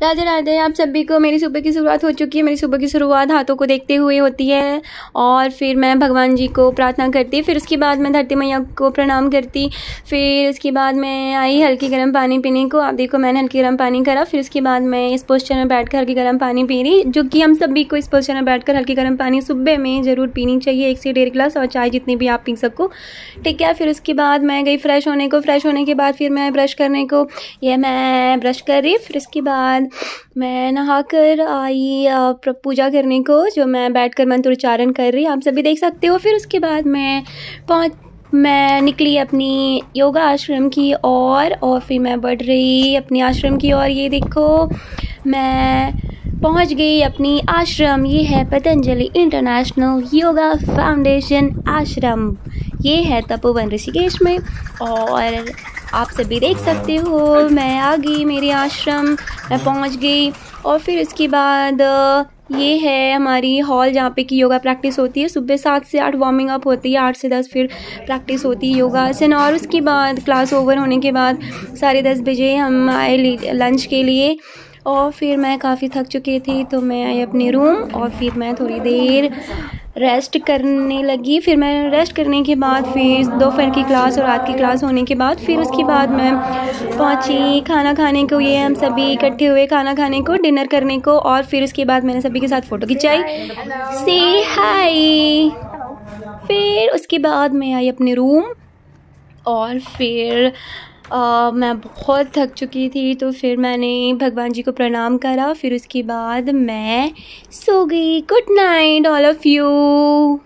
राधे राधे आप सभी को। मेरी सुबह की शुरुआत हो चुकी है। मेरी सुबह की शुरुआत हाथों को देखते हुए होती है और फिर मैं भगवान जी को प्रार्थना करती, फिर उसके बाद मैं धरती मैया को प्रणाम करती, फिर उसके बाद मैं आई हल्की गर्म पानी पीने को। आप देखो मैंने हल्की गर्म पानी करा, फिर उसके बाद मैं इस पोस्चर में बैठकर हल्की गर्म पानी पी रही, जो कि हम सभी को इस पोस्चर में बैठकर हल्की गर्म पानी सुबह में ज़रूर पीनी चाहिए, 1 से 1.5 गिलास, और चाय जितनी भी आप पी सको, ठीक है। फिर उसके बाद मैं गई फ्रेश होने को। फ्रेश होने के बाद फिर मैं ब्रश करने को, ये मैं ब्रश कर रही, फिर उसके बाद मैं नहाकर आई पूजा करने को, जो मैं बैठकर मंत्र उच्चारण कर रही, आप सभी देख सकते हो। फिर उसके बाद मैं निकली अपनी योगा आश्रम की और फिर मैं बढ़ रही अपनी आश्रम की और ये देखो मैं पहुंच गई अपनी आश्रम। ये है पतंजलि इंटरनेशनल योगा फाउंडेशन आश्रम, ये है तपोवन ऋषिकेश में, और आप सभी देख सकते हो मैं आ गई मेरे आश्रम, मैं पहुंच गई। और फिर इसके बाद ये है हमारी हॉल जहाँ पे कि योगा प्रैक्टिस होती है। सुबह 7 से 8 वार्मिंग अप होती है, 8 से 10 फिर प्रैक्टिस होती है योगासन, और उसके बाद क्लास ओवर होने के बाद 10:30 बजे हम आए लंच के लिए। और फिर मैं काफ़ी थक चुकी थी तो मैं आई अपने रूम और फिर मैं थोड़ी देर रेस्ट करने लगी। फिर मैं रेस्ट करने के बाद फिर दोपहर की क्लास और रात की क्लास होने के बाद फिर उसके बाद मैं पहुंची खाना खाने को। ये हम सभी इकट्ठे हुए खाना खाने को, डिनर करने को, और फिर उसके बाद मैंने सभी के साथ फ़ोटो खिंचाई, से हाय। फिर उसके बाद मैं आई अपने रूम और फिर मैं बहुत थक चुकी थी तो फिर मैंने भगवान जी को प्रणाम करा, फिर उसके बाद मैं सो गई। Good night all of you.